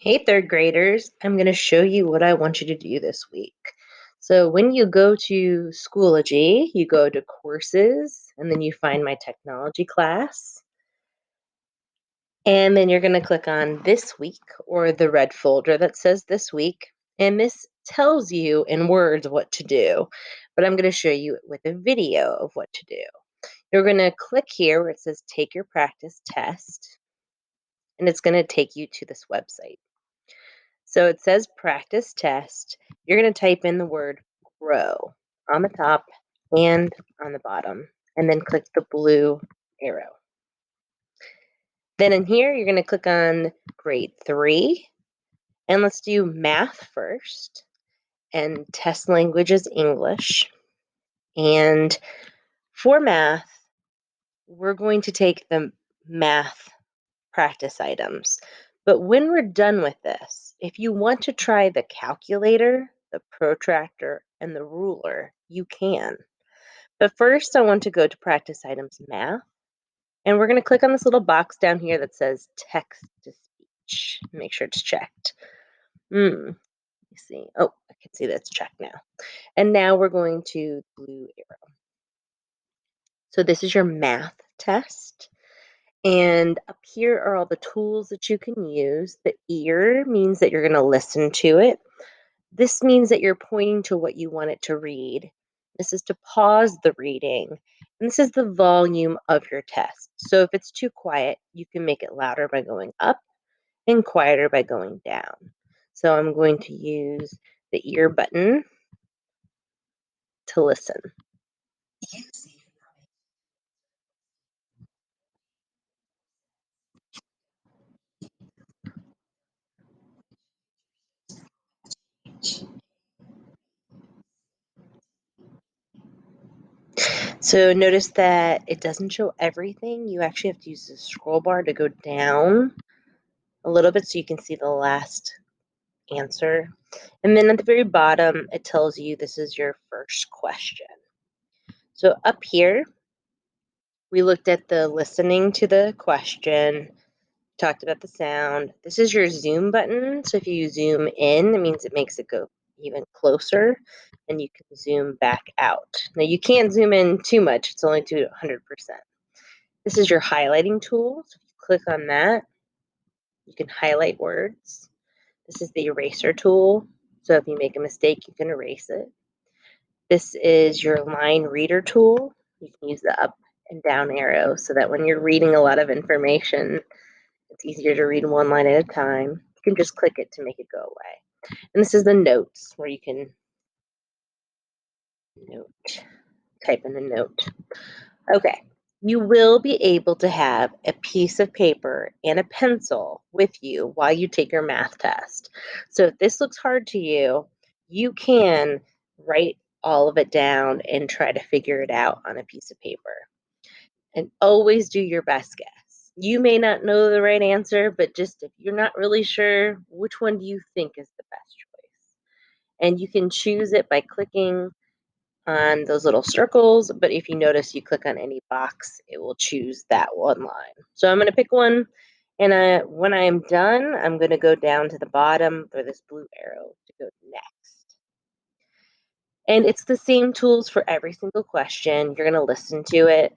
Hey, third graders, I'm going to show you what I want you to do this week. So, when you go to Schoology, you go to courses, and then you find my technology class. And then you're going to click on this week or the red folder that says this week. And this tells you in words what to do. But I'm going to show you it with a video of what to do. You're going to click here where it says take your practice test, and it's going to take you to this website. So it says practice test. You're going to type in the word grow on the top and on the bottom, and then click the blue arrow. Then in here, you're going to click on grade 3, and let's do math first. And test language is English. And for math, we're going to take the math practice items. But when we're done with this, if you want to try the calculator, the protractor, and the ruler, you can. But first, I want to go to practice items math, and we're going to click on this little box down here that says text to speech. Make sure it's checked. Let me see. Oh, I can see that's checked now. And now we're going to blue arrow. So this is your math test. And up here are all the tools that you can use. The ear means that you're going to listen to it. This means that you're pointing to what you want it to read. This is to pause the reading. And this is the volume of your test. So if it's too quiet, you can make it louder by going up and quieter by going down. So I'm going to use the ear button to listen. So notice that it doesn't show everything. You actually have to use the scroll bar to go down a little bit so you can see the last answer. And then at the very bottom, it tells you this is your first question. So up here, we looked at the listening to the question, talked about the sound. This is your zoom button. So if you zoom in, it means it makes it go even closer, and you can zoom back out. Now you can't zoom in too much. It's only to 100%. This is your highlighting tool. So if you click on that, you can highlight words. This is the eraser tool. So if you make a mistake, you can erase it. This is your line reader tool. You can use the up and down arrow so that when you're reading a lot of information, it's easier to read one line at a time. You can just click it to make it go away. And this is the notes where you can type in a note. Okay. You will be able to have a piece of paper and a pencil with you while you take your math test. So if this looks hard to you, you can write all of it down and try to figure it out on a piece of paper. And always do your best guess. You may not know the right answer, but just if you're not really sure, which one do you think is the best choice? And you can choose it by clicking on those little circles, but if you notice you click on any box, it will choose that one line. So I'm going to pick one, and when I am done, I'm going to go down to the bottom for this blue arrow to go next. And it's the same tools for every single question. You're going to listen to it.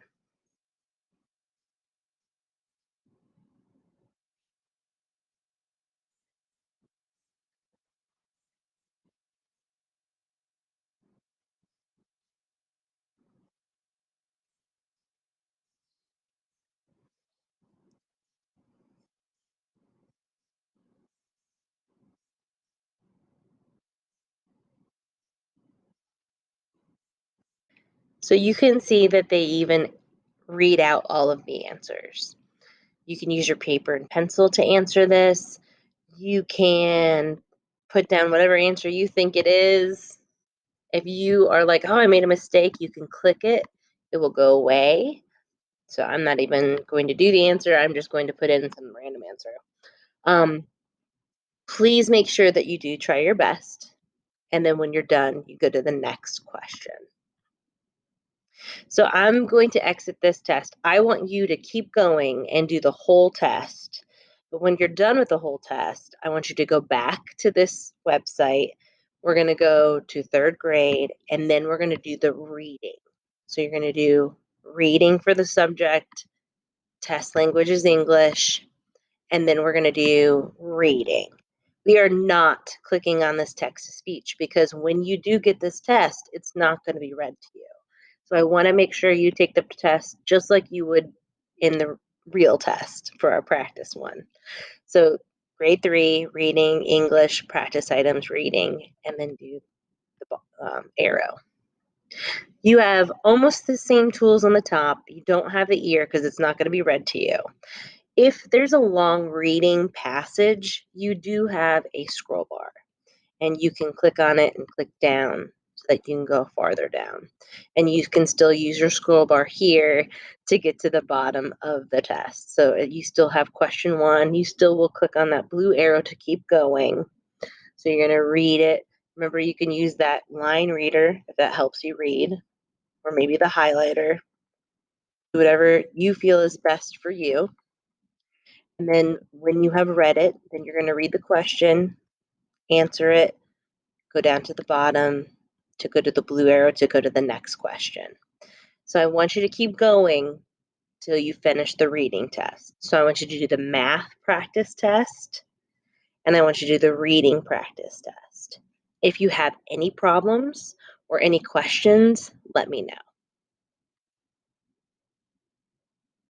So you can see that they even read out all of the answers. You can use your paper and pencil to answer this. You can put down whatever answer you think it is. If you are like, oh, I made a mistake, you can click it. It will go away. So I'm not even going to do the answer. I'm just going to put in some random answer. Um, please make sure that you do try your best. And then when you're done, you go to the next question. So I'm going to exit this test. I want you to keep going and do the whole test. But when you're done with the whole test, I want you to go back to this website. We're going to go to third grade, and then we're going to do the reading. So you're going to do reading for the subject, test language is English, and then we're going to do reading. We are not clicking on this text to speech because when you do get this test, it's not going to be read to you. So I want to make sure you take the test just like you would in the real test for our practice one. So grade 3, reading, English, practice items, reading, and then do the arrow. You have almost the same tools on the top. You don't have the ear because it's not going to be read to you. If there's a long reading passage, you do have a scroll bar, and you can click on it and click down so that you can go farther down. And you can still use your scroll bar here to get to the bottom of the test. So you still have question 1. You still will click on that blue arrow to keep going. So you're going to read it. Remember, you can use that line reader if that helps you read, or maybe the highlighter, whatever you feel is best for you. And then when you have read it, then you're going to read the question, answer it, go down to the bottom to go to the blue arrow to go to the next question. So I want you to keep going till you finish the reading test. So I want you to do the math practice test, and I want you to do the reading practice test. If you have any problems or any questions, let me know.